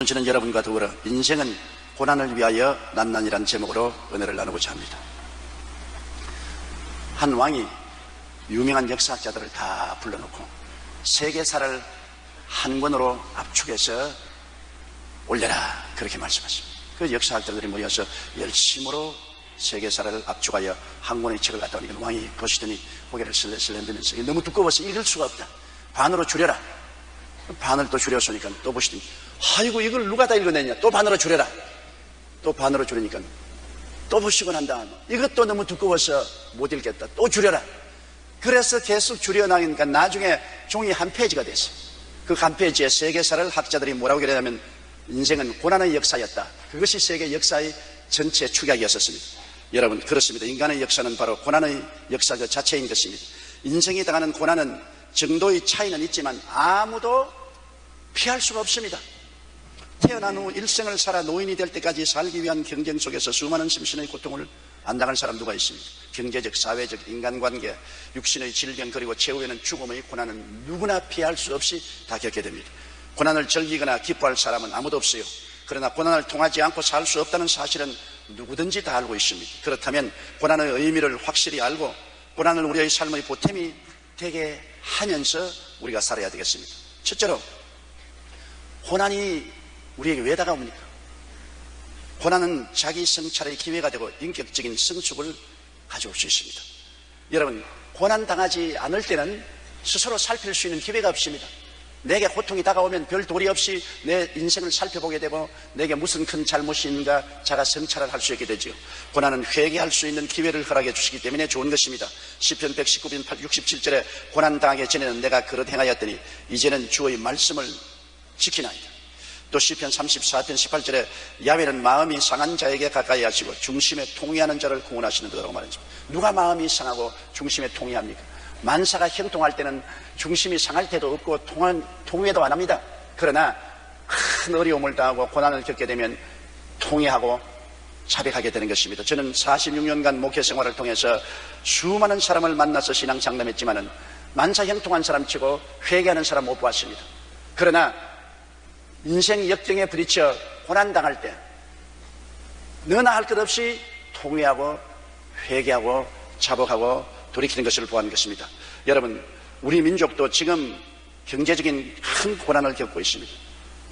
저는 여러분과 더불어 인생은 고난을 위하여 난난이란 제목으로 은혜를 나누고자 합니다. 한 왕이 유명한 역사학자들을 다 불러놓고 세계사를 한 권으로 압축해서 올려라, 그렇게 말씀하십니다. 그 역사학자들이 모여서 열심으로 세계사를 압축하여 한 권의 책을 갖다 오니까 왕이 보시더니 고개를 슬렁슬렁 흔들면서 너무 두꺼워서 읽을 수가 없다, 반으로 줄여라. 반을 또 줄였으니까 또 보시더니 아이고, 이걸 누가 다 읽어내냐, 또 반으로 줄여라. 또 반으로 줄이니까 또 보시고 난 다음 이것도 너무 두꺼워서 못 읽겠다, 또 줄여라. 그래서 계속 줄여나가니까 나중에 종이 한 페이지가 됐어요. 그 한 페이지에 세계사를 학자들이 뭐라고 그러냐면 인생은 고난의 역사였다. 그것이 세계 역사의 전체 축약이었습니다. 여러분, 그렇습니다. 인간의 역사는 바로 고난의 역사 그 자체인 것입니다. 인생이 당하는 고난은 정도의 차이는 있지만 아무도 피할 수가 없습니다. 태어난 후 일생을 살아 노인이 될 때까지 살기 위한 경쟁 속에서 수많은 심신의 고통을 안 당할 사람 누가 있습니까? 경제적, 사회적, 인간관계, 육신의 질병, 그리고 최후에는 죽음의 고난은 누구나 피할 수 없이 다 겪게 됩니다. 고난을 즐기거나 기뻐할 사람은 아무도 없어요. 그러나 고난을 통하지 않고 살 수 없다는 사실은 누구든지 다 알고 있습니다. 그렇다면 고난의 의미를 확실히 알고 고난을 우리의 삶의 보탬이 되게 하면서 우리가 살아야 되겠습니다. 첫째로, 고난이 우리에게 왜 다가옵니까? 고난은 자기 성찰의 기회가 되고 인격적인 성숙을 가져올 수 있습니다. 여러분, 고난 당하지 않을 때는 스스로 살필 수 있는 기회가 없습니다. 내게 고통이 다가오면 별 도리 없이 내 인생을 살펴보게 되고 내게 무슨 큰 잘못이 있는가 자가 성찰을 할 수 있게 되죠. 고난은 회개할 수 있는 기회를 허락해 주시기 때문에 좋은 것입니다. 시편 119편 67절에 고난 당하기 전에는 내가 그릇 행하였더니 이제는 주의 말씀을 지키나이다. 또 시편 34편 18절에 야훼는 마음이 상한 자에게 가까이 하시고 중심에 통회하는 자를 구원하시는 거라고 말했습니다. 누가 마음이 상하고 중심에 통회합니까? 만사가 형통할 때는 중심이 상할 때도 없고 통회도 안 합니다. 그러나 큰 어려움을 당하고 고난을 겪게 되면 통회하고 자백하게 되는 것입니다. 저는 46년간 목회 생활을 통해서 수많은 사람을 만나서 신앙 상담했지만은 만사 형통한 사람 치고 회개하는 사람 못 봤습니다. 그러나 인생 역경에 부딪혀 고난당할 때 너나 할 것 없이 통회하고 회개하고 자복하고 돌이키는 것을 보아하는 것입니다. 여러분, 우리 민족도 지금 경제적인 큰 고난을 겪고 있습니다.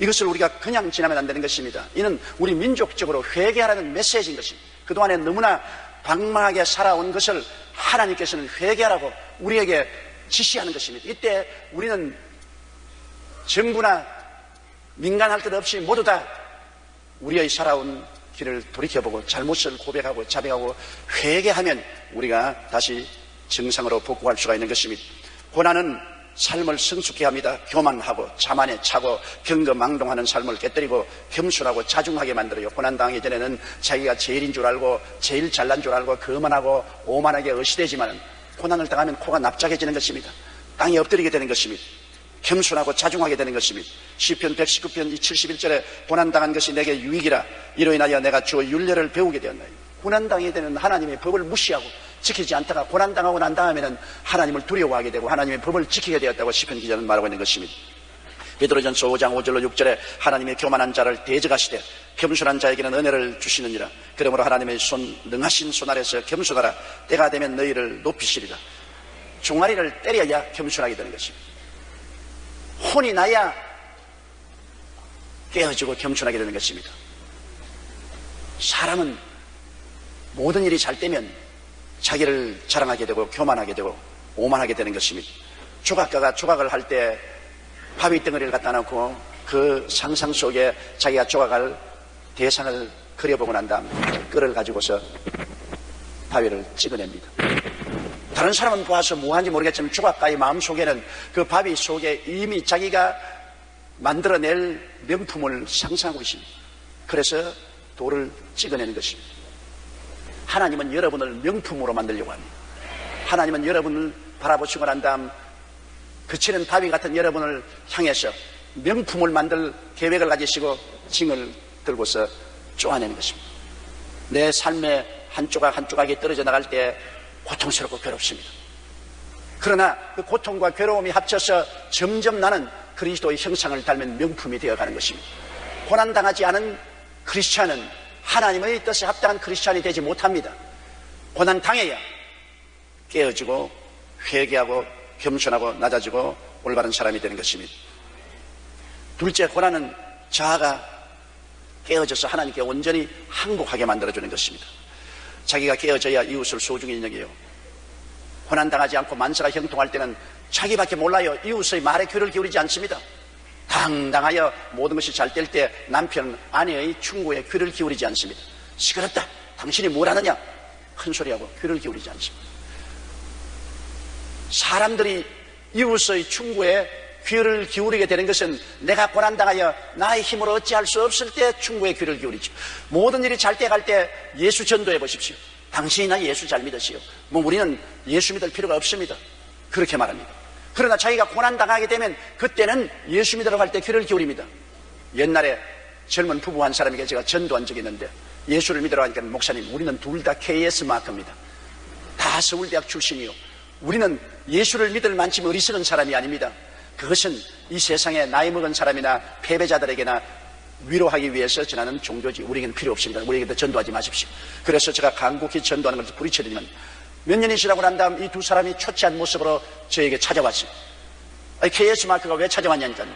이것을 우리가 그냥 지나면 안 되는 것입니다. 이는 우리 민족적으로 회개하라는 메시지인 것입니다. 그동안에 너무나 방망하게 살아온 것을 하나님께서는 회개하라고 우리에게 지시하는 것입니다. 이때 우리는 정부나 민간할 것 없이 모두 다 우리의 살아온 길을 돌이켜보고 잘못을 고백하고 자백하고 회개하면 우리가 다시 정상으로 복구할 수가 있는 것입니다. 고난은 삶을 성숙케 합니다. 교만하고 자만에 차고 경거망동하는 삶을 깨뜨리고 겸손하고 자중하게 만들어요. 고난당하기 전에는 자기가 제일인 줄 알고 제일 잘난 줄 알고 거만하고 오만하게 의시되지만 고난을 당하면 코가 납작해지는 것입니다. 땅에 엎드리게 되는 것입니다. 겸손하고 자중하게 되는 것입니다. 시편 119편 71절에 고난당한 것이 내게 유익이라 이로 인하여 내가 주의 율례를 배우게 되었나이다. 고난당하게 되는 하나님의 법을 무시하고 지키지 않다가 고난당하고 난 다음에는 하나님을 두려워하게 되고 하나님의 법을 지키게 되었다고 시편 기자는 말하고 있는 것입니다. 베드로전서 5장 5절로 6절에 하나님의 교만한 자를 대적하시되 겸손한 자에게는 은혜를 주시느니라. 그러므로 하나님의 능하신 손 아래서 겸손하라. 때가 되면 너희를 높이시리라. 종아리를 때려야 겸손하게 되는 것입니다. 혼이 나야 깨어지고 겸손하게 되는 것입니다. 사람은 모든 일이 잘 되면 자기를 자랑하게 되고 교만하게 되고 오만하게 되는 것입니다. 조각가가 조각을 할 때 바위 덩어리를 갖다 놓고 그 상상 속에 자기가 조각할 대상을 그려보고 난 다음 끌을 가지고서 바위를 찍어냅니다. 다른 사람은 보아서 뭐하는지 모르겠지만 조각가의 마음속에는 그 바위 속에 이미 자기가 만들어낼 명품을 상상하고 있습니다. 그래서 돌을 찍어내는 것입니다. 하나님은 여러분을 명품으로 만들려고 합니다. 하나님은 여러분을 바라보시고 난 다음 그치는 바위 같은 여러분을 향해서 명품을 만들 계획을 가지시고 징을 들고서 쪼아내는 것입니다. 내 삶의 한 조각 한 조각이 떨어져 나갈 때 고통스럽고 괴롭습니다. 그러나 그 고통과 괴로움이 합쳐서 점점 나는 그리스도의 형상을 닮은 명품이 되어가는 것입니다. 고난당하지 않은 크리스찬은 하나님의 뜻에 합당한 크리스찬이 되지 못합니다. 고난당해야 깨어지고 회개하고 겸손하고 낮아지고 올바른 사람이 되는 것입니다. 둘째, 고난은 자아가 깨어져서 하나님께 온전히 항복하게 만들어주는 것입니다. 자기가 깨어져야 이웃을 소중히 여겨요. 고난당하지 않고 만사가 형통할 때는 자기밖에 몰라요. 이웃의 말에 귀를 기울이지 않습니다. 당당하여 모든 것이 잘 될 때 남편, 아내의 충고에 귀를 기울이지 않습니다. 시끄럽다, 당신이 뭘 하느냐, 큰 소리하고 귀를 기울이지 않습니다. 사람들이 이웃의 충고에 귀를 기울이게 되는 것은 내가 고난당하여 나의 힘으로 어찌할 수 없을 때 충고에 귀를 기울이죠. 모든 일이 잘 돼 갈 때 예수 전도해 보십시오. 당신이나 예수 잘 믿으시오. 우리는 예수 믿을 필요가 없습니다. 그렇게 말합니다. 그러나 자기가 고난당하게 되면 그때는 예수 믿으러 갈 때 귀를 기울입니다. 옛날에 젊은 부부 한 사람에게 제가 전도한 적이 있는데, 예수를 믿으러 가니까 목사님, 우리는 둘 다 KS 마크입니다. 다 서울대학 출신이요. 우리는 예수를 믿을 만큼 어리석은 사람이 아닙니다. 그것은 이 세상에 나이 먹은 사람이나 패배자들에게나 위로하기 위해서 전하는 종교지, 우리에게는 필요 없습니다. 우리에게도 전도하지 마십시오. 그래서 제가 간곡히 전도하는 것을 부딪혀드리면, 몇 년이 지나고 난 다음 이 두 사람이 초췌한 모습으로 저에게 찾아왔어요. KS 마크가 왜 찾아왔냐니까요.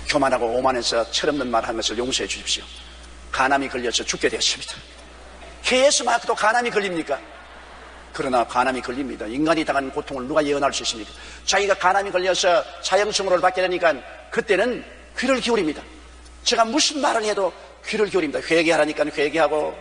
교만하고 오만해서 철없는 말 한 것을 용서해 주십시오. 간암이 걸려서 죽게 되었습니다. KS 마크도 간암이 걸립니까? 그러나 간암이 걸립니다. 인간이 당하는 고통을 누가 예언할 수 있습니까? 자기가 간암이 걸려서 사형수모를 받게 되니까 그때는 귀를 기울입니다. 제가 무슨 말을 해도 귀를 기울입니다. 회개하라니까 회개하고,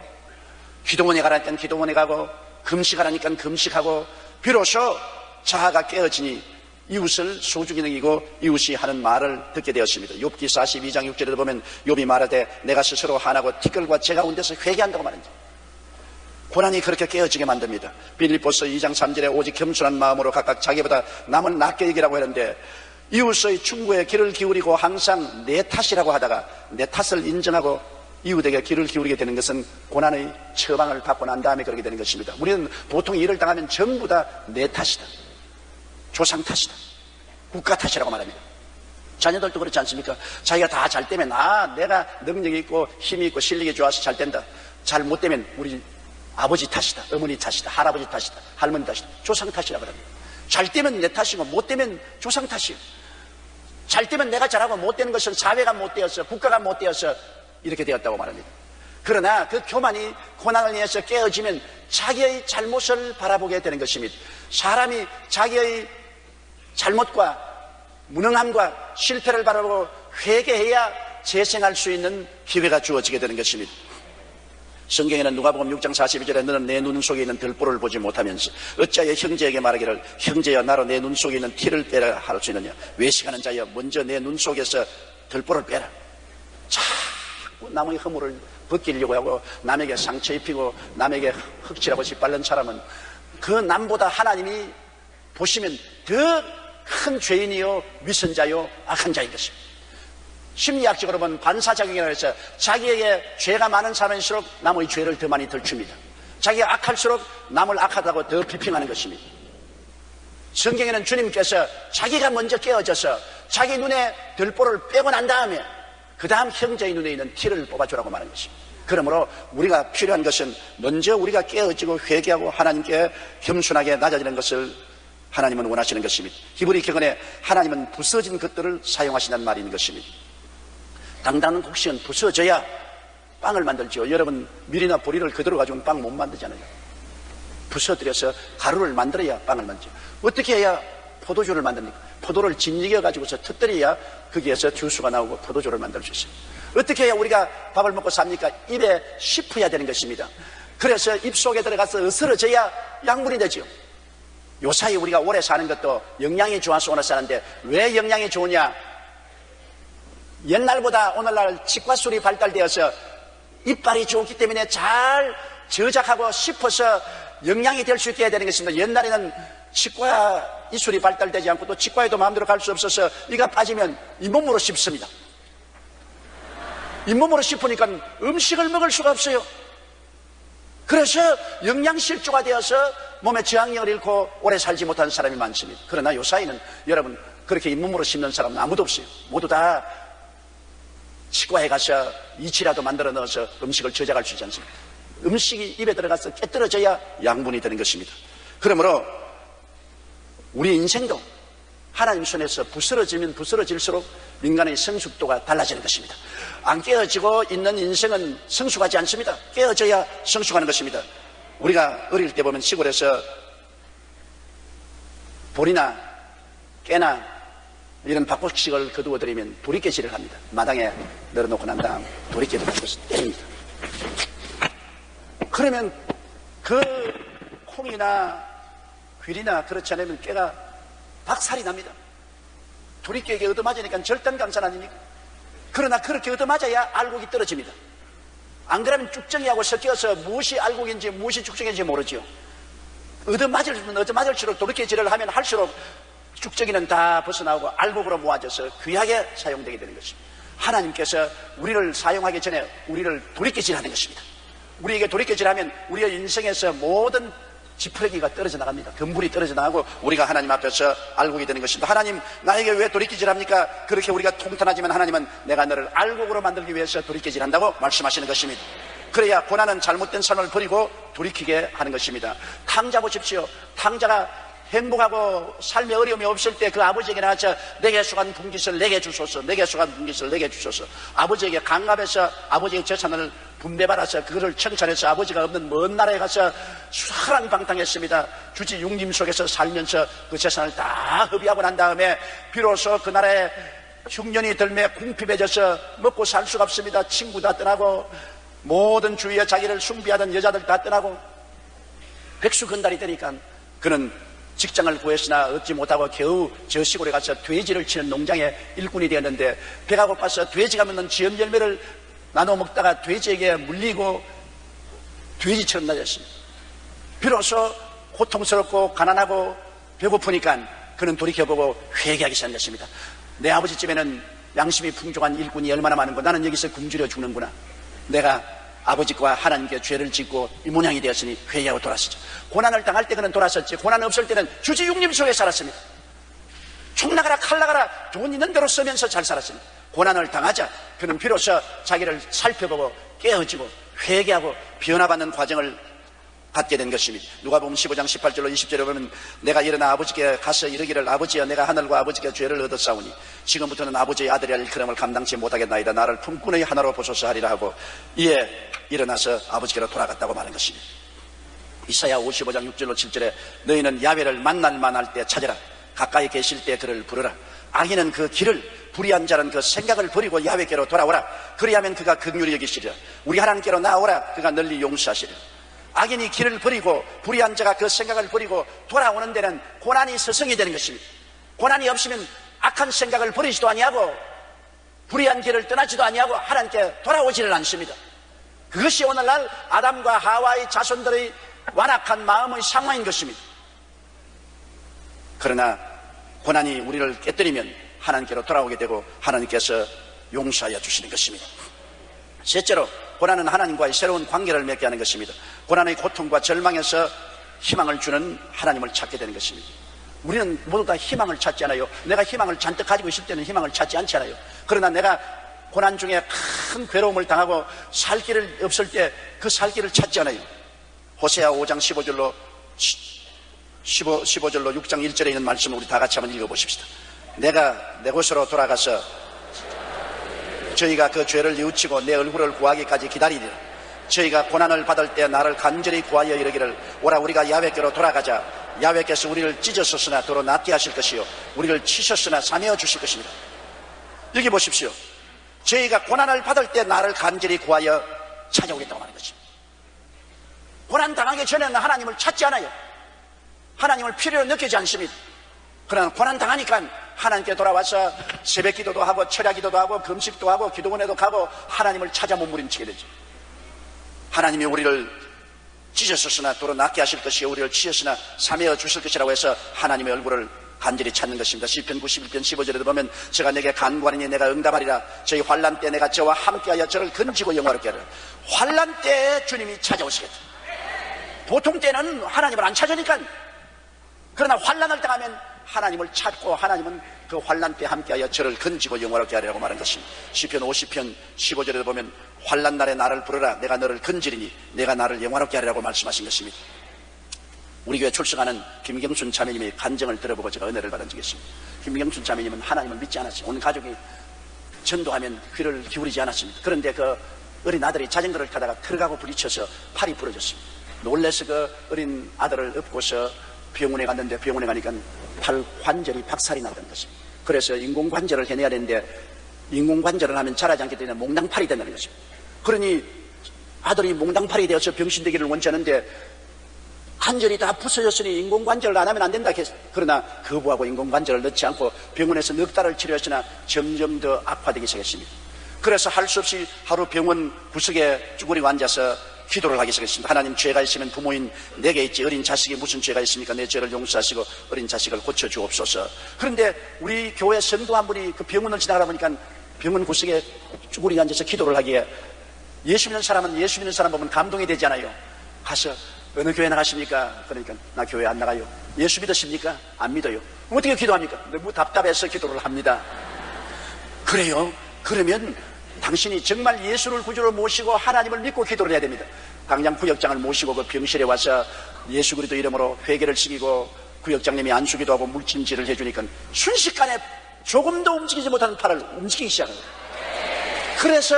기도원에 가라니까 기도원에 가고, 금식하라니까 금식하고, 비로소 자아가 깨어지니 이웃을 소중히 여기고 이웃이 하는 말을 듣게 되었습니다. 욥기 42장 6절에도 보면 욥이 말하되 내가 스스로 화나고 티끌과 재 가운데서 회개한다고 말합니다. 고난이 그렇게 깨어지게 만듭니다. 빌립보서 2장 3절에 오직 겸손한 마음으로 각각 자기보다 남을 낮게 여기라고 하는데, 이웃의 충고에 귀를 기울이고 항상 내 탓이라고 하다가 내 탓을 인정하고 이웃에게 귀를 기울이게 되는 것은 고난의 처방을 받고 난 다음에 그렇게 되는 것입니다. 우리는 보통 일을 당하면 전부 다 내 탓이다, 조상 탓이다, 국가 탓이라고 말합니다. 자녀들도 그렇지 않습니까? 자기가 다 잘 되면 내가 능력이 있고 힘이 있고 실력이 좋아서 잘 된다. 잘 못 되면 우리 아버지 탓이다, 어머니 탓이다, 할아버지 탓이다, 할머니 탓이다, 조상 탓이라고 합니다. 잘 되면 내 탓이고 못 되면 조상 탓이에요. 잘 되면 내가 잘하고 못 되는 것은 사회가 못 되어서, 국가가 못 되어서 이렇게 되었다고 말합니다. 그러나 그 교만이 고난을 인해서 깨어지면 자기의 잘못을 바라보게 되는 것입니다. 사람이 자기의 잘못과 무능함과 실패를 바라보고 회개해야 재생할 수 있는 기회가 주어지게 되는 것입니다. 성경에는 누가복음 6장 42절에 너는 내 눈 속에 있는 들보를 보지 못하면서 어찌하여 형제에게 말하기를 형제여 나로 내 눈 속에 있는 티를 빼라 할 수 있느냐. 외식하는 자여 먼저 내 눈 속에서 들보를 빼라. 자꾸 남의 허물을 벗기려고 하고 남에게 상처 입히고 남에게 흑칠하고 짓밟는 사람은 그 남보다 하나님이 보시면 더 큰 죄인이요 위선자요 악한 자인 것입니다. 심리학적으로 보면 반사작용이라고 해서 자기에게 죄가 많은 사람일수록 남의 죄를 더 많이 덜줍니다. 자기가 악할수록 남을 악하다고 더 비평하는 것입니다. 성경에는 주님께서 자기가 먼저 깨어져서 자기 눈에 들보를 빼고 난 다음에 그 다음 형제의 눈에 있는 티를 뽑아주라고 말하는 것입니다. 그러므로 우리가 필요한 것은 먼저 우리가 깨어지고 회개하고 하나님께 겸손하게 낮아지는 것을 하나님은 원하시는 것입니다. 히브리 격언에 하나님은 부서진 것들을 사용하신다는 말이 있는 것입니다. 당당한 곡식은 부서져야 빵을 만들죠. 여러분 밀이나 보리를 그대로 가지고는 빵 못 만들잖아요. 부서뜨려서 가루를 만들어야 빵을 만들죠. 어떻게 해야 포도주를 만듭니까? 포도를 짓이겨 가지고서 터뜨려야 거기에서 주스가 나오고 포도주를 만들 수 있어요. 어떻게 해야 우리가 밥을 먹고 삽니까? 입에 씹어야 되는 것입니다. 그래서 입속에 들어가서 으스러져야 약물이 되죠. 요사이 우리가 오래 사는 것도 영양이 좋아서 오래 사는데 왜 영양이 좋으냐? 옛날보다 오늘날 치과술이 발달되어서 이빨이 좋기 때문에 잘 저작하고 씹어서 영양이 될 수 있게 해야 되는 것입니다. 옛날에는 치과 이술이 발달되지 않고 또 치과에도 마음대로 갈 수 없어서 이가 빠지면 잇몸으로 씹습니다. 잇몸으로 씹으니까 음식을 먹을 수가 없어요. 그래서 영양실조가 되어서 몸의 저항력을 잃고 오래 살지 못하는 사람이 많습니다. 그러나 요사이는 여러분 그렇게 잇몸으로 씹는 사람은 아무도 없어요. 모두 다 치과에 가서 이치라도 만들어 넣어서 음식을 저장할 수 있지 않습니까? 음식이 입에 들어가서 깨떨어져야 양분이 되는 것입니다. 그러므로 우리 인생도 하나님 손에서 부스러지면 부스러질수록 인간의 성숙도가 달라지는 것입니다. 안 깨어지고 있는 인생은 성숙하지 않습니다. 깨어져야 성숙하는 것입니다. 우리가 어릴 때 보면 시골에서 볼이나 깨나 이런 박복식을 거두어드리면 도리깨질을 합니다. 마당에 널어놓고 난 다음 도리깨를 가져서 때립니다. 그러면 그 콩이나 귀리나 그렇지 않으면 깨가 박살이 납니다. 도리깨에게 얻어맞으니까 절단강산 아닙니까? 그러나 그렇게 얻어맞아야 알곡이 떨어집니다. 안 그러면 쭉정이하고 섞여서 무엇이 알곡인지 무엇이 쭉정인지 모르죠. 얻어맞을수록 도리깨질을 하면 할수록 쭉정이는 다 벗어나오고 알곡으로 모아져서 귀하게 사용되게 되는 것입니다. 하나님께서 우리를 사용하기 전에 우리를 도리깨질하는 것입니다. 우리에게 도리깨질하면 우리의 인생에서 모든 지푸레기가 떨어져 나갑니다. 금불이 떨어져 나가고 우리가 하나님 앞에서 알곡이 되는 것입니다. 하나님 나에게 왜 도리깨질합니까? 그렇게 우리가 통탄하지만 하나님은 내가 너를 알곡으로 만들기 위해서 도리깨질한다고 말씀하시는 것입니다. 그래야 고난은 잘못된 삶을 버리고 돌이키게 하는 것입니다. 탕자 보십시오. 탕자가 행복하고 삶에 어려움이 없을 때 그 아버지에게 나와서 내게 속한 분깃을 내게 주소서, 내게 속한 분깃을 내게 주소서. 아버지에게 강압해서 아버지의 재산을 분배받아서 그것을 청산해서 아버지가 없는 먼 나라에 가서 사랑방탕했습니다. 주지 육림 속에서 살면서 그 재산을 다 허비하고 난 다음에 비로소 그 나라에 흉년이 들매 궁핍해져서 먹고 살 수가 없습니다. 친구 다 떠나고 모든 주위에 자기를 숭배하던 여자들 다 떠나고 백수건달이 되니까 그는 직장을 구했으나 얻지 못하고 겨우 저 시골에 가서 돼지를 치는 농장의 일꾼이 되었는데 배가 고파서 돼지가 먹는 지엄 열매를 나눠 먹다가 돼지에게 물리고 돼지처럼 나졌습니다. 비로소 고통스럽고 가난하고 배고프니까 그는 돌이켜보고 회개하기 시작했습니다. 내 아버지 집에는 양심이 풍족한 일꾼이 얼마나 많은고 나는 여기서 굶주려 죽는구나. 내가 아버지과 하나님께 죄를 짓고 이 모양이 되었으니 회개하고 돌아섰죠. 고난을 당할 때 그는 돌아섰지, 고난 없을 때는 주지 육림 속에 살았습니다. 총 나가라 칼 나가라 돈 있는 대로 쓰면서 잘 살았습니다. 고난을 당하자 그는 비로소 자기를 살펴보고 깨어지고 회개하고 변화받는 과정을 갖게 된 것입니다. 누가복음 15장 18절로 20절에 보면 내가 일어나 아버지께 가서 이르기를 아버지여 내가 하늘과 아버지께 죄를 얻었사오니 지금부터는 아버지의 아들이라 일컬음을 감당치 못하겠나이다. 나를 품꾼의 하나로 보소서 하리라 하고 이에 일어나서 아버지께로 돌아갔다고 말한 것입니다. 이사야 55장 6절로 7절에 너희는 야훼를 만날 만할 때 찾으라. 가까이 계실 때 그를 부르라. 악인은 그 길을 불의한 자는 그 생각을 버리고 야훼께로 돌아오라. 그리하면 그가 긍휼히 여기시리라. 우리 하나님께로 나오라. 그가 널리 용서하시리라. 악인이 길을 버리고 불의한 자가 그 생각을 버리고 돌아오는 데는 고난이 서성이 되는 것입니다. 고난이 없으면 악한 생각을 버리지도 아니하고 불의한 길을 떠나지도 아니하고 하나님께 돌아오지를 않습니다. 그것이 오늘날 아담과 하와의 자손들의 완악한 마음의 상황인 것입니다. 그러나 고난이 우리를 깨뜨리면 하나님께로 돌아오게 되고 하나님께서 용서하여 주시는 것입니다. 셋째로 고난은 하나님과의 새로운 관계를 맺게 하는 것입니다. 고난의 고통과 절망에서 희망을 주는 하나님을 찾게 되는 것입니다. 우리는 모두 다 희망을 찾지 않아요. 내가 희망을 잔뜩 가지고 있을 때는 희망을 찾지 않지 않아요. 그러나 내가 고난 중에 큰 괴로움을 당하고 살 길을 없을 때 그 살 길을 찾지 않아요. 호세아 5장 15절로 6장 1절에 있는 말씀을 우리 다 같이 한번 읽어보십시다. 내가 내 곳으로 돌아가서 저희가 그 죄를 뉘우치고 내 얼굴을 구하기까지 기다리리라. 저희가 고난을 받을 때 나를 간절히 구하여 이르기를 오라 우리가 야훼께로 돌아가자. 야훼께서 우리를 찢으셨으나 도로 낫게 하실 것이요 우리를 치셨으나 사매어 주실 것입니다. 여기 보십시오. 저희가 고난을 받을 때 나를 간절히 구하여 찾아오겠다고 하는 것입니다. 고난 당하기 전에는 하나님을 찾지 않아요. 하나님을 필요로 느끼지 않습니다. 그러나 고난 당하니까 하나님께 돌아와서 새벽 기도도 하고 철야 기도도 하고 금식도 하고 기도원에도 가고 하나님을 찾아 몸부림치게 되죠. 하나님이 우리를 찢으셨으나 도로 낫게 하실 것이요 우리를 치셨으나 사매어 주실 것이라고 해서 하나님의 얼굴을 간절히 찾는 것입니다. 시편 91편 15절에도 보면 제가 내게 간구하리니 내가 응답하리라. 저희 환난 때 내가 저와 함께하여 저를 건지고 영화롭게 하리라. 환난 때에 주님이 찾아오시겠다. 보통 때는 하나님을 안 찾으니까. 그러나 환난을 당하면 하나님을 찾고 하나님은 그 환난 때 함께하여 저를 건지고 영원하게 하리라고 말한 것입니다. 시편 50편 15절에 보면 환난 날에 나를 부르라 내가 너를 건지리니 내가 나를 영원하게 하리라고 말씀하신 것입니다. 우리 교회 출석하는 김경순 자매님의 간증을 들어보고 제가 은혜를 받은 적이 있습니다. 김경순 자매님은 하나님을 믿지 않았어요. 온 가족이 전도하면 귀를 기울이지 않았습니다. 그런데 그 어린 아들이 자전거를 타다가 들어가고 부딪혀서 팔이 부러졌습니다. 놀라서 그 어린 아들을 업고서 병원에 갔는데 병원에 가니까 팔 관절이 박살이 났던 것입니다. 그래서 인공관절을 해내야 되는데 인공관절을 하면 자라지 않기 때문에 몽당팔이 된다는 것입니다. 그러니 아들이 몽당팔이 되어서 병신되기를 원치 않은데 관절이 다 부서졌으니 인공관절을 안 하면 안 된다. 그러나 거부하고 인공관절을 넣지 않고 병원에서 넉 달을 치료했으나 점점 더 악화되기 시작했습니다. 그래서 할 수 없이 하루 병원 구석에 쭈그리고 앉아서 기도를 하기 시작했습니다. 하나님, 죄가 있으면 부모인 내게 있지 어린 자식이 무슨 죄가 있습니까? 내 죄를 용서하시고 어린 자식을 고쳐주옵소서. 그런데 우리 교회 성도 한 분이 그 병원을 지나가다 보니까 병원 구석에 쭈그리고 앉아서 기도를 하기에 예수 믿는 사람은 예수 믿는 사람 보면 감동이 되잖아요. 가서 어느 교회 나가십니까? 그러니까 나 교회 안 나가요. 예수 믿으십니까? 안 믿어요. 어떻게 기도합니까? 너무 답답해서 기도를 합니다. 그래요? 그러면 당신이 정말 예수를 구주로 모시고 하나님을 믿고 기도를 해야 됩니다. 당장 구역장을 모시고 그 병실에 와서 예수 그리스도 이름으로 회개를 시키고 구역장님이 안수기도 하고 물찜질을 해주니까 순식간에 조금도 움직이지 못하는 팔을 움직이기 시작해요. 그래서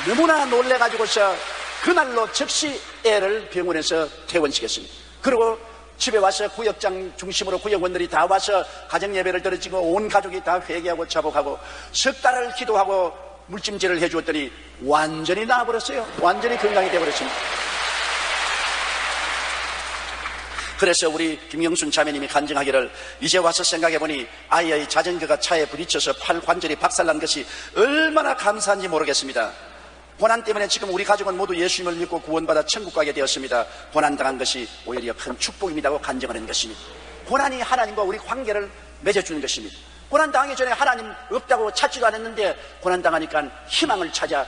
너무나 놀래가지고서 그날로 즉시 애를 병원에서 퇴원시켰습니다. 그리고 집에 와서 구역장 중심으로 구역원들이 다 와서 가정예배를 드려지고 온 가족이 다 회개하고 자복하고 석 달을 기도하고 물찜질을 해주었더니 완전히 나아버렸어요. 완전히 건강이 되어버렸습니다. 그래서 우리 김경순 자매님이 간증하기를 이제 와서 생각해보니 아이의 자전거가 차에 부딪혀서 팔 관절이 박살난 것이 얼마나 감사한지 모르겠습니다. 고난 때문에 지금 우리 가족은 모두 예수님을 믿고 구원받아 천국 가게 되었습니다. 고난당한 것이 오히려 큰 축복입니다고 간증을 한 것입니다. 고난이 하나님과 우리 관계를 맺어주는 것입니다. 고난당하기 전에 하나님 없다고 찾지도 않았는데 고난당하니까 희망을 찾아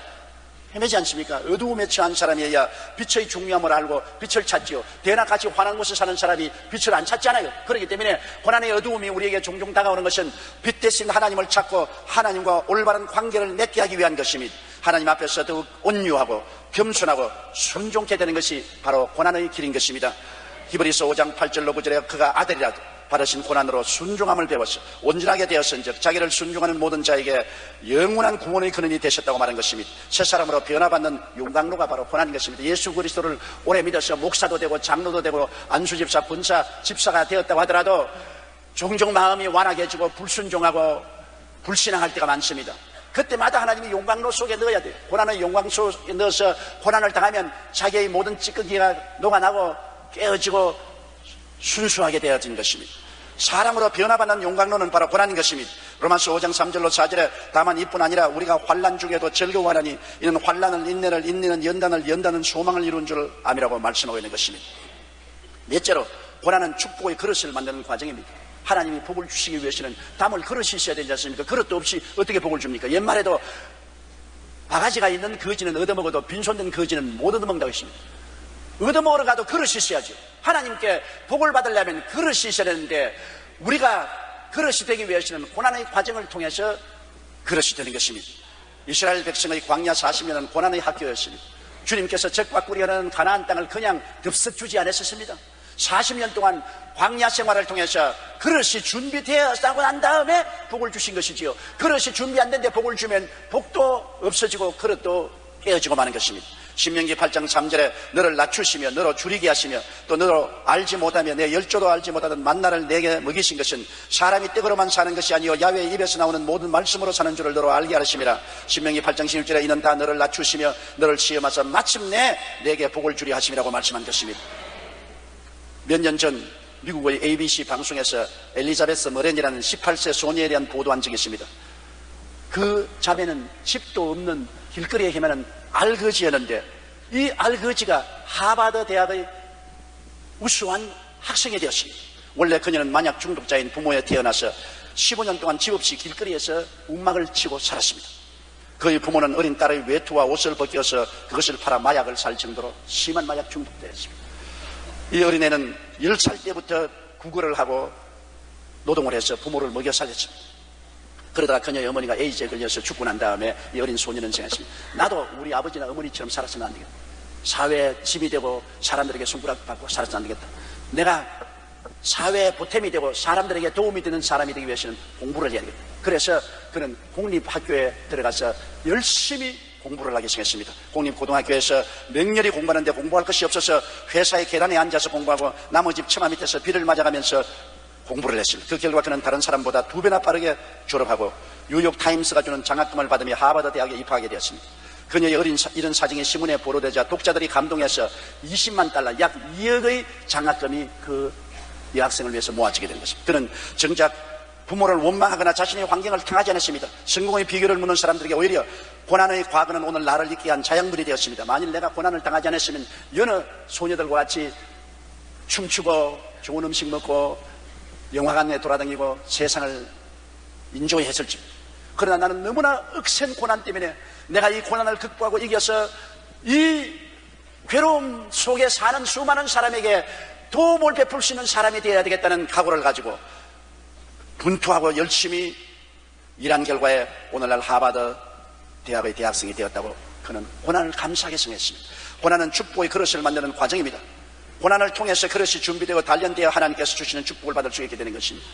헤매지 않습니까? 어두움에 처한 사람이어야 빛의 중요함을 알고 빛을 찾지요. 대낮 같이 환한 곳에 사는 사람이 빛을 안 찾잖아요. 그렇기 때문에 고난의 어두움이 우리에게 종종 다가오는 것은 빛 대신 하나님을 찾고 하나님과 올바른 관계를 맺게 하기 위한 것입니다. 하나님 앞에서 더욱 온유하고 겸손하고 순종케 되는 것이 바로 고난의 길인 것입니다. 히브리서 5장 8절로 9절에 그가 아들이라도 받으신 고난으로 순종함을 배워서 온전하게 되었은즉 자기를 순종하는 모든 자에게 영원한 구원의 근원이 되셨다고 말한 것입니다. 새 사람으로 변화받는 용광로가 바로 고난인 것입니다. 예수 그리스도를 오래 믿어서 목사도 되고 장로도 되고 안수집사, 분사, 집사가 되었다고 하더라도 종종 마음이 완악해지고 불순종하고 불신앙할 때가 많습니다. 그때마다 하나님이 용광로 속에 넣어야 돼요. 고난의 용광로 속에 넣어서 고난을 당하면 자기의 모든 찌꺼기가 녹아나고 깨어지고 순수하게 되어진 것입니다. 사랑으로 변화받는 용광로는 바로 고난인 것입니다. 로마서 5장 3절로 4절에 다만 이뿐 아니라 우리가 환난 중에도 즐거워하나니 이는 환난을 인내를 인내는 연단을 연단은 소망을 이룬 줄 암이라고 말씀하고 있는 것입니다. 넷째로 고난은 축복의 그릇을 만드는 과정입니다. 하나님이 복을 주시기 위해서는 담을 그릇이 있어야 되지 않습니까? 그릇도 없이 어떻게 복을 줍니까? 옛말에도 바가지가 있는 거지는 얻어먹어도 빈손된 거지는 못 얻어먹는다고 했습니다. 얻어먹으러 가도 그릇이 있어야죠. 하나님께 복을 받으려면 그릇이 있어야 되는데 우리가 그릇이 되기 위해서는 고난의 과정을 통해서 그릇이 되는 것입니다. 이스라엘 백성의 광야 40년은 고난의 학교였습니다. 주님께서 적과 꿀이 흐르는 가나안 땅을 그냥 덥석 주지 않았었습니다. 40년 동안 광야 생활을 통해서 그릇이 준비되었다고 난 다음에 복을 주신 것이지요. 그릇이 준비 안 된데 복을 주면 복도 없어지고 그릇도 깨어지고 마는 것입니다. 신명기 8장 3절에 너를 낮추시며 너로 줄이게 하시며 또 너로 알지 못하며 내 열조도 알지 못하던 만나를 내게 먹이신 것은 사람이 떡으로만 사는 것이 아니요 야훼의 입에서 나오는 모든 말씀으로 사는 줄을 너로 알게 하심이라. 신명기 8장 11절에 이는 다 너를 낮추시며 너를 시험하사 마침내 내게 복을 주리 하심이라고 말씀한 것입니다. 몇 년 전 미국의 ABC 방송에서 엘리자베스 머렌이라는 18세 소녀에 대한 보도한 적이 있습니다. 그 자매는 집도 없는 길거리에 헤매는 알거지였는데 이 알거지가 하버드 대학의 우수한 학생이 되었습니다. 원래 그녀는 만약 중독자인 부모에 태어나서 15년 동안 집 없이 길거리에서 움막을 치고 살았습니다. 그의 부모는 어린 딸의 외투와 옷을 벗겨서 그것을 팔아 마약을 살 정도로 심한 마약 중독자였습니다. 이 어린애는 10살 때부터 구걸을 하고 노동을 해서 부모를 먹여 살렸습니다. 그러다가 그녀의 어머니가 에이즈에 걸려서 죽고 난 다음에 이 어린 소년은 생각했습니다. 나도 우리 아버지나 어머니처럼 살았으면 안 되겠다. 사회에 짐이 되고 사람들에게 손가락 받고 살았으면 안 되겠다. 내가 사회에 보탬이 되고 사람들에게 도움이 되는 사람이 되기 위해서는 공부를 해야 되겠다. 그래서 그는 공립학교에 들어가서 열심히 공부를 하기 시작했습니다. 공립고등학교에서 맹렬히 공부하는데 공부할 것이 없어서 회사의 계단에 앉아서 공부하고 나무 집 처마 밑에서 비를 맞아가면서 공부를 했습니다. 그 결과 그는 다른 사람보다 2배나 빠르게 졸업하고 뉴욕타임스가 주는 장학금을 받으며 하버드 대학에 입학하게 되었습니다. 그녀의 이런 사정이 신문에 보도되자 독자들이 감동해서 20만 달러, 약 2억의 장학금이 그 여학생을 위해서 모아지게 된 것입니다. 그는 정작 부모를 원망하거나 자신의 환경을 탕하지 않았습니다. 성공의 비결을 묻는 사람들에게 오히려 고난의 과거는 오늘 나를 있게 한 자양분이 되었습니다. 만일 내가 고난을 당하지 않았으면 여느 소녀들과 같이 춤추고 좋은 음식 먹고 영화관에 돌아다니고 세상을 인조했을지. 그러나 나는 너무나 억센 고난 때문에 내가 이 고난을 극복하고 이겨서 이 괴로움 속에 사는 수많은 사람에게 도움을 베풀 수 있는 사람이 되어야 되겠다는 각오를 가지고 분투하고 열심히 일한 결과에 오늘날 하버드 대학의 대학생이 되었다고 그는 고난을 감사하게 생각했습니다. 고난은 축복의 그릇을 만드는 과정입니다. 고난을 통해서 그릇이 준비되고 단련되어 하나님께서 주시는 축복을 받을 수 있게 되는 것입니다.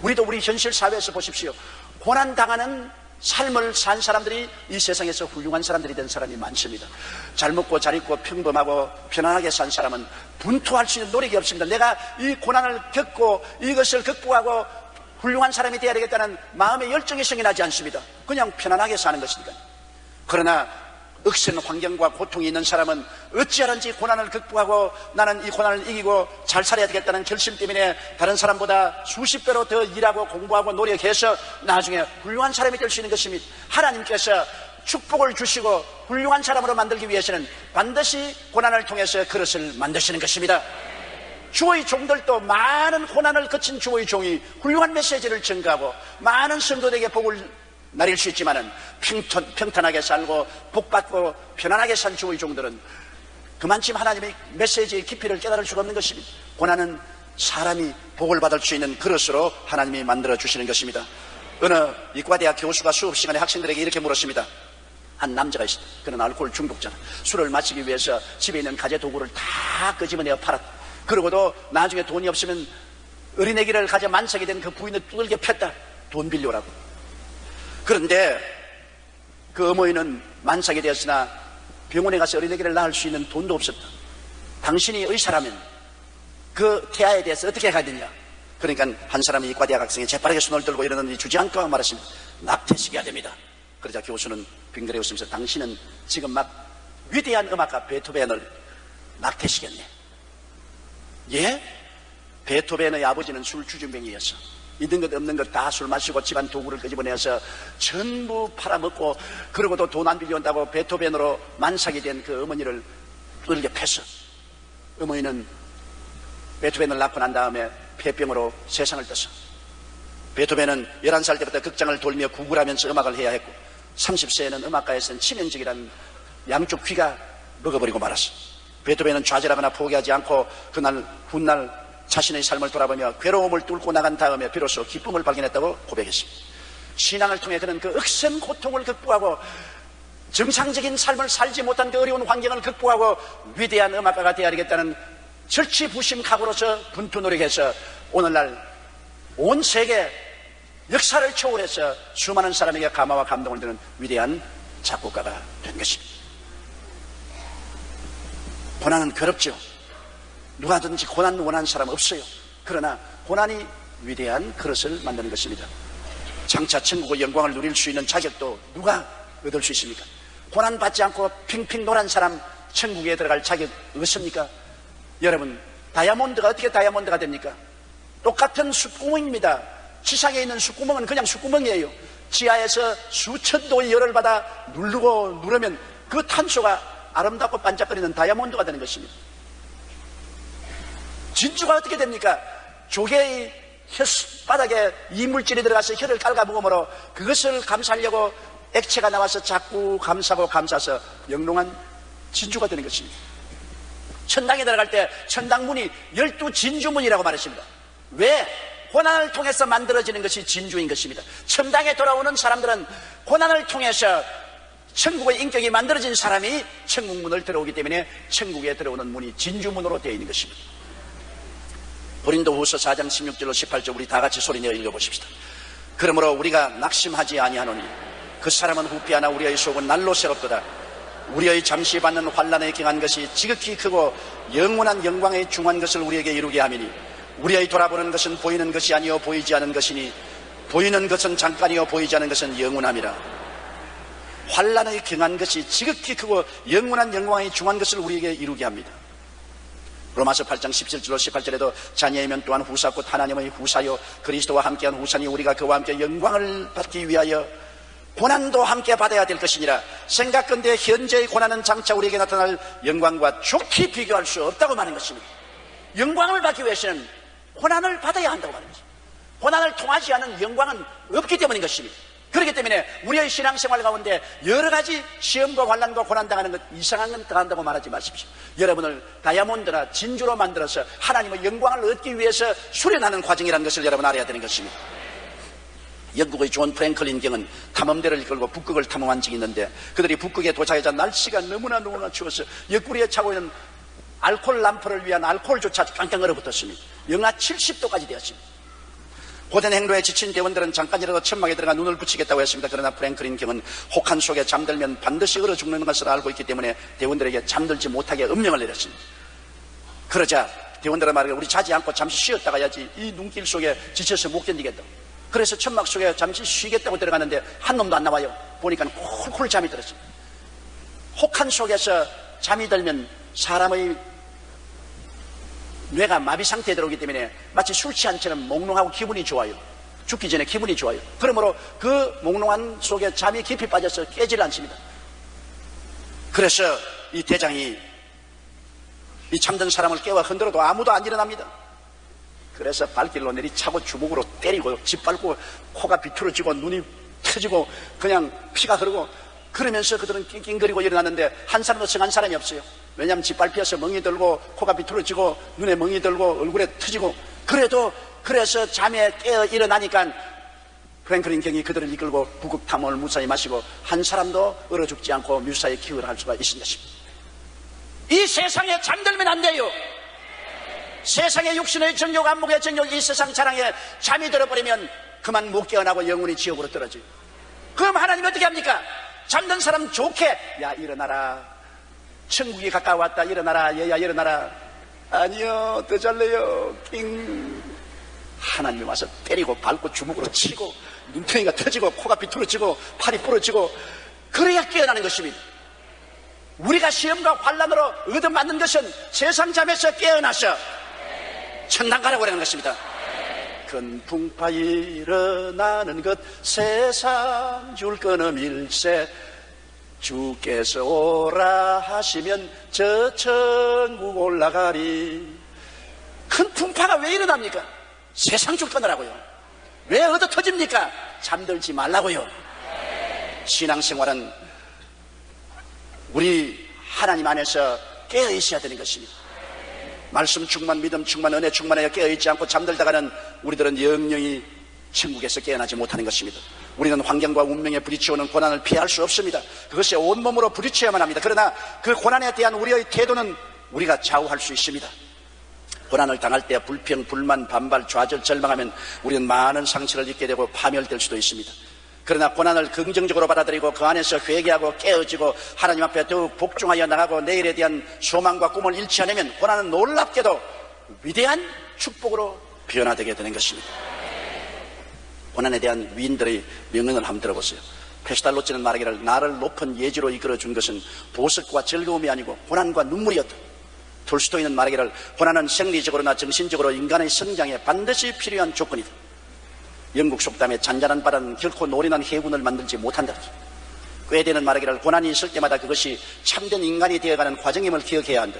우리도 우리 현실 사회에서 보십시오. 고난당하는 삶을 산 사람들이 이 세상에서 훌륭한 사람들이 된 사람이 많습니다. 잘 먹고 잘 입고 평범하고 편안하게 산 사람은 분투할 수 있는 노력이 없습니다. 내가 이 고난을 겪고 이것을 극복하고 훌륭한 사람이 되어야 되겠다는 마음의 열정이 생겨나지 않습니다. 그냥 편안하게 사는 것이니까요. 그러나 억센 환경과 고통이 있는 사람은 어찌하든지 고난을 극복하고 나는 이 고난을 이기고 잘 살아야 되겠다는 결심 때문에 다른 사람보다 수십 배로 더 일하고 공부하고 노력해서 나중에 훌륭한 사람이 될 수 있는 것입니다. 하나님께서 축복을 주시고 훌륭한 사람으로 만들기 위해서는 반드시 고난을 통해서 그릇을 만드시는 것입니다. 주의 종들도 많은 고난을 거친 주의 종이 훌륭한 메시지를 전가하고 많은 성도들에게 복을 나릴 수 있지만은 평탄하게 살고 복받고 편안하게 산 주의 종들은 그만큼 하나님의 메시지의 깊이를 깨달을 수가 없는 것입니다. 고난은 사람이 복을 받을 수 있는 그릇으로 하나님이 만들어 주시는 것입니다. 어느 이과대학 교수가 수업 시간에 학생들에게 이렇게 물었습니다. 한 남자가 있었다. 그는 알코올 중독자다. 술을 마시기 위해서 집에 있는 가재 도구를 다 끄집어내어 팔았다. 그러고도 나중에 돈이 없으면 어린애기를 가져 만삭이 된 그 부인을 두들겨 팼다. 돈 빌려오라고. 그런데 그 어머니는 만삭이 되었으나 병원에 가서 어린애기를 낳을 수 있는 돈도 없었다. 당신이 의사라면 그 태아에 대해서 어떻게 해야 되냐. 그러니까 한 사람이 이과대학 학생이 재빠르게 손을 들고 이러는데 주지 않고 말했습니다. 낙태시켜야 됩니다. 그러자 교수는 빙그레 웃으면서 당신은 지금 막 위대한 음악가 베토벤을 낙태시켰네. 예? 베토벤의 아버지는 술주정뱅이였어. 있는 것 없는 것 다 술 마시고 집안 도구를 끄집어내서 전부 팔아먹고 그러고도 돈 안 빌려온다고 베토벤으로 만삭이 된 그 어머니를 두들겨 팼어. 어머니는 베토벤을 낳고 난 다음에 폐병으로 세상을 떴어. 베토벤은 11살 때부터 극장을 돌며 구굴하면서 음악을 해야 했고 30세에는 음악가에서는 치명적이라는 양쪽 귀가 먹어버리고 말았어. 베토벤은 좌절하거나 포기하지 않고 그날 훗날 자신의 삶을 돌아보며 괴로움을 뚫고 나간 다음에 비로소 기쁨을 발견했다고 고백했습니다. 신앙을 통해 그는 그 억센 고통을 극복하고 정상적인 삶을 살지 못한 그 어려운 환경을 극복하고 위대한 음악가가 되어야 되겠다는 절치부심 각오로서 분투 노력해서 오늘날 온 세계 역사를 초월해서 수많은 사람에게 감화와 감동을 주는 위대한 작곡가가 된 것입니다. 고난은 괴롭죠. 누가든지 고난 원하는 사람 없어요. 그러나 고난이 위대한 그릇을 만드는 것입니다. 장차 천국의 영광을 누릴 수 있는 자격도 누가 얻을 수 있습니까? 고난 받지 않고 핑핑 노란 사람 천국에 들어갈 자격 없습니까? 여러분, 다이아몬드가 어떻게 다이아몬드가 됩니까? 똑같은 숯구멍입니다. 지상에 있는 숯구멍은 그냥 숯구멍이에요. 지하에서 수천 도의 열을 받아 누르면 그 탄소가 아름답고 반짝거리는 다이아몬드가 되는 것입니다. 진주가 어떻게 됩니까? 조개의 혓바닥에 이물질이 들어가서 혀를 깔아먹음으로 그것을 감싸려고 액체가 나와서 자꾸 감싸고 감싸서 영롱한 진주가 되는 것입니다. 천당에 들어갈 때 천당문이 12진주문이라고 말했습니다. 왜? 고난을 통해서 만들어지는 것이 진주인 것입니다. 천당에 돌아오는 사람들은 고난을 통해서 천국의 인격이 만들어진 사람이 천국 문을 들어오기 때문에 천국에 들어오는 문이 진주문으로 되어 있는 것입니다. 고린도후서 4장 16절로 18절 우리 다 같이 소리내어 읽어보십시다. 그러므로 우리가 낙심하지 아니하노니 그 사람은 후피하나 우리의 속은 날로 새롭도다. 우리의 잠시 받는 환난에 경한 것이 지극히 크고 영원한 영광에 중한 것을 우리에게 이루게 하미니 우리의 돌아보는 것은 보이는 것이 아니요 보이지 않은 것이니 보이는 것은 잠깐이요 보이지 않은 것은 영원함이라. 환난에 경한 것이 지극히 크고 영원한 영광에 중한 것을 우리에게 이루게 합니다. 로마서 8장 17절로 18절에도 자녀이면 또한 후사 곧 하나님의 후사요 그리스도와 함께한 후사니 우리가 그와 함께 영광을 받기 위하여 고난도 함께 받아야 될 것이니라. 생각건대 현재의 고난은 장차 우리에게 나타날 영광과 좋게 비교할 수 없다고 말하는 것입니다. 영광을 받기 위해서는 고난을 받아야 한다고 말하는 것입니다. 고난을 통하지 않은 영광은 없기 때문인 것입니다. 그렇기 때문에 우리의 신앙생활 가운데 여러 가지 시험과 환난과 고난당하는 것, 이상한 건 당한다고 말하지 마십시오. 여러분을 다이아몬드나 진주로 만들어서 하나님의 영광을 얻기 위해서 수련하는 과정이라는 것을 여러분 알아야 되는 것입니다. 영국의 존 프랭클린 경은 탐험대를 이끌고 북극을 탐험한 적이 있는데 그들이 북극에 도착하자 날씨가 너무나 추워서 옆구리에 차고 있는 알코올 람프를 위한 알코올조차 깡깡 얼어붙었습니다. 영하 70도까지 되었습니다. 고된 행로에 지친 대원들은 잠깐이라도 천막에 들어가 눈을 붙이겠다고 했습니다. 그러나 프랭클린 경은 혹한 속에 잠들면 반드시 얼어 죽는 것을 알고 있기 때문에 대원들에게 잠들지 못하게 음령을 내렸습니다. 그러자 대원들은 말하기를 우리 자지 않고 잠시 쉬었다 가야지 이 눈길 속에 지쳐서 못 견디겠다. 그래서 천막 속에 잠시 쉬겠다고 들어가는데 한 놈도 안 나와요. 보니까 콜콜 잠이 들었습니다. 혹한 속에서 잠이 들면 사람의 뇌가 마비 상태에 들어오기 때문에 마치 술 취한처럼 몽롱하고 기분이 좋아요. 죽기 전에 기분이 좋아요. 그러므로 그 몽롱한 속에 잠이 깊이 빠져서 깨질 않습니다. 그래서 이 대장이 이 잠든 사람을 깨워 흔들어도 아무도 안 일어납니다. 그래서 발길로 내리차고 주먹으로 때리고 짓밟고 코가 비틀어지고 눈이 터지고 그냥 피가 흐르고 그러면서 그들은 낑낑거리고 일어났는데 한 사람도 성한 사람이 없어요. 왜냐하면 짓밟혀서 멍이 들고 코가 비틀어지고 눈에 멍이 들고 얼굴에 터지고 그래서 잠에 깨어 일어나니까 프랭클린 경이 그들을 이끌고 북극 탐험을 무사히 마시고 한 사람도 얼어 죽지 않고 무사히 기원을 할 수가 있는 것입니다. 이 세상에 잠들면 안 돼요. 세상의 육신의 정욕, 안목의 정욕, 이 세상 자랑에 잠이 들어버리면 그만 못 깨어나고 영원히 지옥으로 떨어져요. 그럼 하나님 어떻게 합니까? 잠든 사람 좋게 야 일어나라, 천국이 가까웠다, 일어나라, 얘야 일어나라. 아니요 더 잘래요. 낑. 하나님이 와서 때리고 밟고 주먹으로 치고 눈탱이가 터지고 코가 비틀어지고 팔이 부러지고 그래야 깨어나는 것입니다. 우리가 시험과 환난으로 얻어맞는 것은 세상 잠에서 깨어나서 천당 가라고 하는 것입니다. 큰 풍파 일어나는 것 세상 줄 끊음 일세 주께서 오라 하시면 저 천국 올라가리. 큰 풍파가 왜 일어납니까? 세상 줄 끊으라고요. 왜 얻어 터집니까? 잠들지 말라고요. 신앙생활은 우리 하나님 안에서 깨어 있어야 되는 것입니다. 말씀 충만, 믿음 충만, 은혜 충만하여 깨어있지 않고 잠들다가는 우리들은 영영이 천국에서 깨어나지 못하는 것입니다. 우리는 환경과 운명에 부딪혀오는 고난을 피할 수 없습니다. 그것이 온몸으로 부딪혀야만 합니다. 그러나 그 고난에 대한 우리의 태도는 우리가 좌우할 수 있습니다. 고난을 당할 때 불평, 불만, 반발, 좌절, 절망하면 우리는 많은 상처를 입게 되고 파멸될 수도 있습니다. 그러나 고난을 긍정적으로 받아들이고 그 안에서 회개하고 깨어지고 하나님 앞에 더욱 복종하여 나가고 내일에 대한 소망과 꿈을 잃지 않으면 고난은 놀랍게도 위대한 축복으로 변화되게 되는 것입니다. 고난에 대한 위인들의 명언을 한번 들어보세요. 페스탈로치는 말하기를 나를 높은 예지로 이끌어준 것은 보석과 즐거움이 아니고 고난과 눈물이었다. 톨스토이는 말하기를 고난은 생리적으로나 정신적으로 인간의 성장에 반드시 필요한 조건이다. 영국 속담에 잔잔한 바다는 결코 노련한 해군을 만들지 못한다. 꾀되는 말하기를 고난이 있을 때마다 그것이 참된 인간이 되어가는 과정임을 기억해야 한다.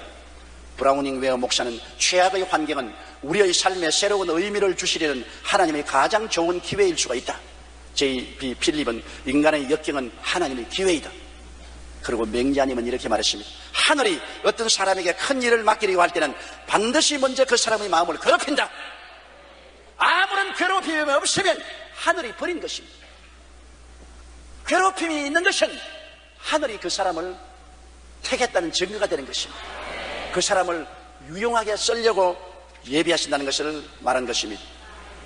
브라우닝 웨어 목사는 최악의 환경은 우리의 삶에 새로운 의미를 주시려는 하나님의 가장 좋은 기회일 수가 있다. J.B. 필립은 인간의 역경은 하나님의 기회이다. 그리고 맹자님은 이렇게 말했습니다. 하늘이 어떤 사람에게 큰 일을 맡기려고 할 때는 반드시 먼저 그 사람의 마음을 괴롭힌다. 아무런 괴롭힘이 없으면 하늘이 버린 것입니다. 괴롭힘이 있는 것은 하늘이 그 사람을 택했다는 증거가 되는 것입니다. 그 사람을 유용하게 쓰려고 예비하신다는 것을 말한 것입니다.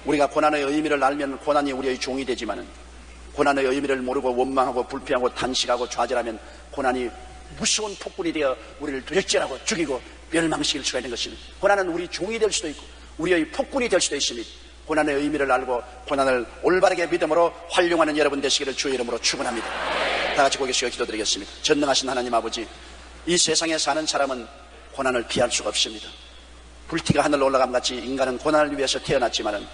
우리가 고난의 의미를 알면 고난이 우리의 종이 되지만은, 고난의 의미를 모르고 원망하고 불평하고 단식하고 좌절하면 고난이 무서운 폭군이 되어 우리를 도적질하고 죽이고 멸망시킬 수가 있는 것입니다. 고난은 우리 종이 될 수도 있고 우리의 폭군이 될 수도 있습니다. 고난의 의미를 알고 고난을 올바르게 믿음으로 활용하는 여러분 되시기를 주의 이름으로 축원합니다. 다 같이 고개 숙여 기도드리겠습니다. 전능하신 하나님 아버지, 이 세상에 사는 사람은 고난을 피할 수가 없습니다. 불티가 하늘로 올라감 같이 인간은 고난을 위해서 태어났지만은,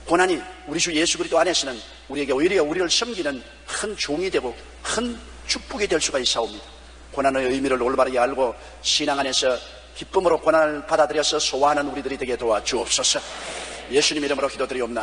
고난이 우리 주 예수 그리스도 안에서는 우리에게 오히려 우리를 섬기는 큰 종이 되고 큰 축복이 될 수가 있사옵니다. 고난의 의미를 올바르게 알고 신앙 안에서 기쁨으로 고난을 받아들여서 소화하는 우리들이 되게 도와주옵소서. 예수님 이름으로 기도드리옵나이다.